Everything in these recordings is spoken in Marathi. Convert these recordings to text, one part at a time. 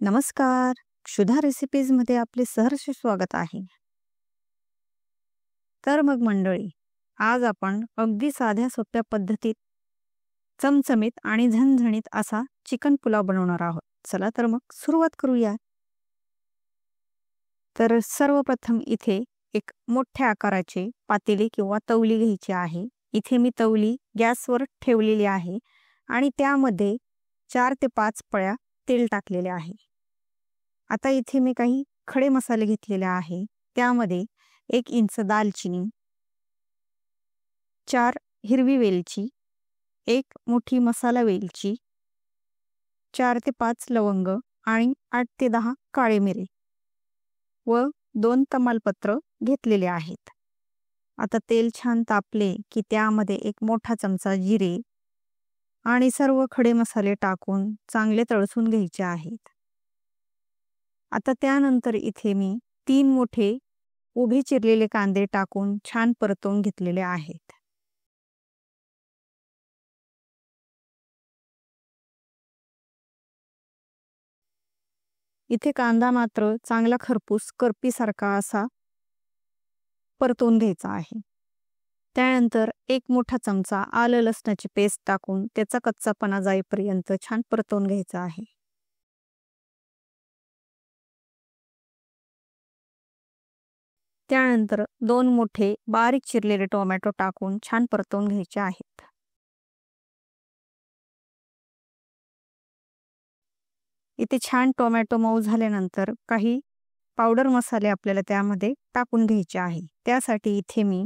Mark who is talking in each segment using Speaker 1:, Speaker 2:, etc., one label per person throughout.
Speaker 1: नमस्कार. क्षुधा रेसिपीजमध्ये आपले सहर्ष स्वागत आहे. तर मग मंडळी, आज आपण अगदी साध्या सोप्या पद्धतीत चमचमीत आणि झणझणीत असा चिकन पुलाव बनवणार आहोत. चला तर मग सुरुवात करूया. तर सर्वप्रथम इथे एक मोठ्या आकाराची पातेली किंवा तवली घ्यायची आहे. इथे मी तवली गॅसवर ठेवलेली आहे आणि त्यामध्ये 4 ते 5 पळ्या तेल टाकलेले आहे. आता इथे मी काही खडे मसाले घेतलेले आहे. त्यामध्ये 1 इंच दालचिनी, 4 हिरवी वेलची, 1 मोठी मसाला वेलची, 4 ते 5 लवंग आणि 8 ते 10 काळे मिरे व 2 तमालपत्र घेतलेले आहेत. आता तेल छान तापले की त्यामध्ये 1 मोठा चमचा जिरे आणि सर्व खडे मसाले टाकून चांगले तळसून घ्यायचे आहेत. आता त्यानंतर इथे मी 3 मोठे उभे चिरलेले कांदे टाकून छान परतवून घेतलेले आहेत. इथे कांदा मात्र चांगला खरपूस करपीसारखा असा परतवून घ्यायचा आहे. त्यानंतर 1 मोठा चमचा आलं लसणाची पेस्ट टाकून त्याचा कच्चापणा जाईपर्यंत छान परतवून घ्यायचा आहे. त्यानंतर 2 मोठे बारीक चिरलेले टोमॅटो टाकून छान परतवून घ्यायचे आहेत. इथे छान टोमॅटो मऊ झाल्यानंतर काही पावडर मसाले आपल्याला त्यामध्ये टाकून घ्यायचे आहे. त्यासाठी इथे मी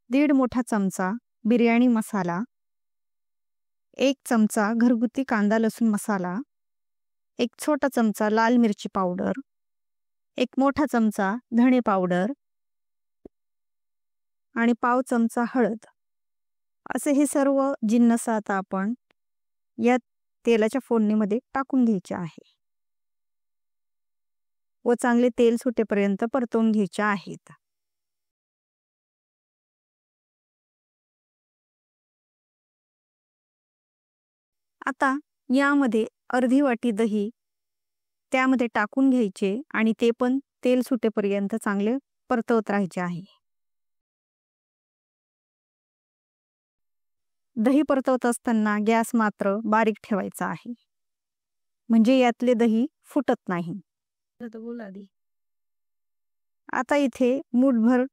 Speaker 1: 1.5 मोठा चमचा बिर्याणी मसाला, 1 चमचा घरगुती कांदा लसूण मसाला, 1 छोटा चमचा लाल मिरची पावडर, 1 मोठा चमचा धणे पावडर आणि पाव चमचा हळद असे हे सर्व जिन्नस आता आपण या तेलाच्या फोडणीमध्ये टाकून घ्यायचे आहे व चांगले तेल सुटेपर्यंत परतवून घ्यायचे आहेत. आता यामध्ये अर्धी वाटी दही त्यामध्ये टाकून घ्यायचे आणि ते पण तेल सुटेपर्यंत चांगले परतवत राहायचे आहे. दही परतवत असताना गॅस मात्र बारीक ठेवायचा आहे, म्हणजे यातले दही फुटत नाही. आता इथे मूठभर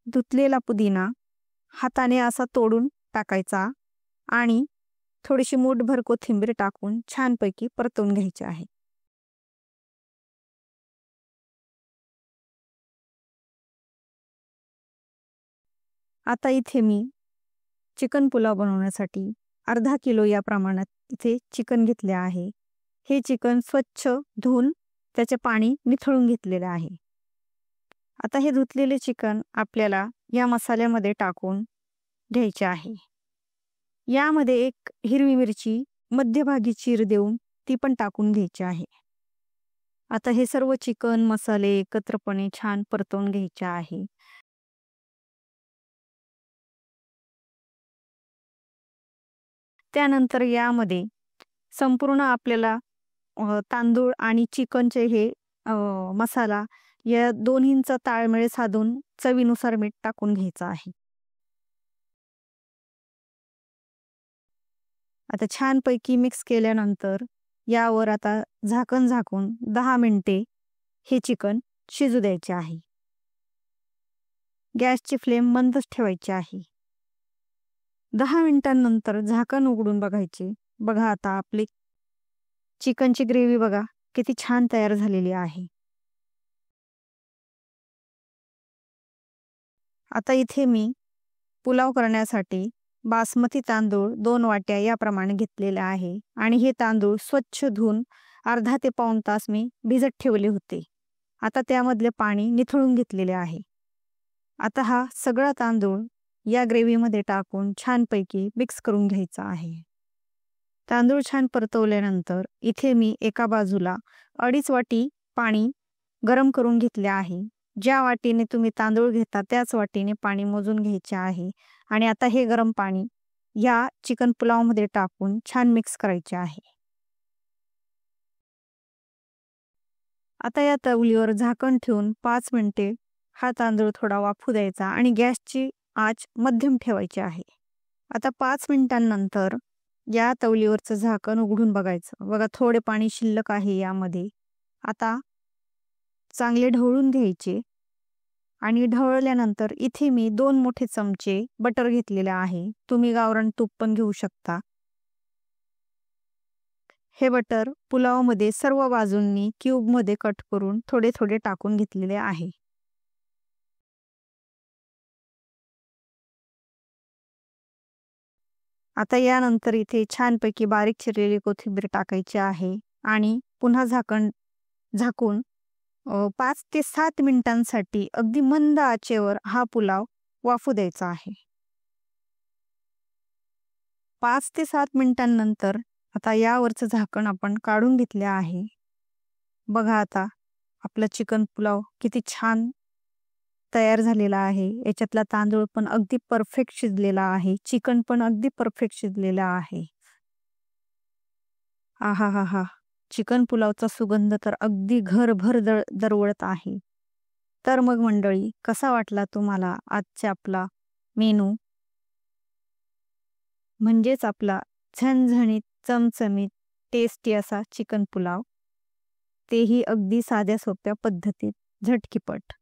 Speaker 1: धुतलेला पुदिना हाताने असा तोडून टाकायचा आणि थोडीशी मूठभर कोथिंबीर टाकून छानपैकी परतवून घ्यायचे आहे. आता इथे मी चिकन पुलाव बनवण्यासाठी अर्धा किलो या प्रमाणात इथे चिकन घेतले आहे. हे चिकन स्वच्छ धुवून त्याचे पाणी निथळून घेतलेले आहे. आता हे धुतलेले चिकन आपल्याला या मसाल्यामध्ये टाकून घ्यायचे आहे. यामध्ये 1 हिरवी मिरची मध्यभागी चीर देऊन ती पण टाकून घ्यायची आहे. आता हे सर्व चिकन मसाले एकत्रपणे छान परतवून घ्यायचे आहे. त्यानंतर यामध्ये संपूर्ण आपल्याला तांदूळ आणि चिकनचे हे मसाला या दोन्हींचा ताळमेळ साधून चवीनुसार मीठ टाकून घ्यायचं आहे. आता छानपैकी मिक्स केल्यानंतर यावर आता झाकण झाकून 10 मिनिटे हे चिकन शिजू द्यायचे आहे. गॅसची फ्लेम मंदच ठेवायची आहे. 10 मिनिटांनंतर झाकण उघडून बघायचे. बघा आता आपली चिकनची ग्रेव्ही बघा किती छान तयार झालेली आहे. आता इथे मी पुलाव करण्यासाठी बासमती तांदूळ 2 वाट्या याप्रमाणे घेतलेले आहे आणि हे तांदूळ स्वच्छ धुवून अर्धा ते पाऊण तास मी भिजत ठेवले होते. आता त्यामधले पाणी निथळून घेतलेले आहे. आता हा सगळा तांदूळ या ग्रेव्हीमध्ये टाकून छानपैकी मिक्स करून घ्यायचा आहे. तांदूळ छान परतवल्यानंतर इथे मी एका बाजूला 2.5 वाटी पाणी गरम करून घेतले आहे. ज्या वाटीने तुम्ही तांदूळ घेता त्याच वाटीने पाणी मोजून घ्यायचे आहे आणि आता हे गरम पाणी या चिकन पुलावमध्ये टाकून छान मिक्स करायचे आहे. आता या तवलीवर झाकण ठेवून 5 मिनिटे हा तांदूळ थोडा वाफू द्यायचा आणि गॅसची आच मध्यम ठेवायची आहे. आता 5 मिनिटांनंतर या तवलीवरचं झाकण उघडून बघायचं. बघा थोडे पाणी शिल्लक आहे यामध्ये. आता चांगले ढवळून घ्यायचे आणि ढवळल्यानंतर इथे मी 2 मोठे चमचे बटर घेतलेले आहे. तुम्ही गावरान तूप पण घेऊ शकता. हे बटर पुलावमध्ये सर्व बाजूंनी क्यूबमध्ये कट करून थोडे थोडे टाकून घेतलेले आहे. आता यानंतर इथे छानपैकी बारीक चिरलेली कोथिंबीर टाकायची आहे आणि पुन्हा झाकून 5 ते 7 मिनिटांसाठी अगदी मंद आचेवर हा पुलाव वाफू द्यायचा आहे. 5 ते 7 मिनिटांनंतर आता यावरचं झाकण आपण काढून घेतले आहे. बघा आता आपला चिकन पुलाव किती छान तयार झालेला आहे. याच्यातला तांदूळ पण अगदी परफेक्ट शिजलेला आहे. चिकन पण अगदी परफेक्ट शिजलेला आहे. आहाहाहा! चिकन पुलावचा सुगंध तर अगदी घरभर दरवळत आहे. तर मग मंडळी, कसा वाटला तुम्हाला आजचा आपला मेनू? म्हणजेच आपला झणझणीत, चमचमीत, टेस्टी असा चिकन पुलाव. तेही अगदी साध्या सोप्या पद्धतीत, झटकीपट.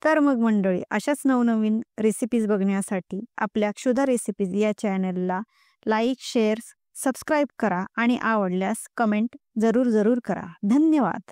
Speaker 1: तर मग मंडळी, अशाच नवनवीन रेसिपीज बघण्यासाठी आपल्या क्षुधा रेसिपीज या चॅनलला लाईक, शेअर, सबस्क्राईब करा आणि आवडल्यास कमेंट जरूर करा. धन्यवाद.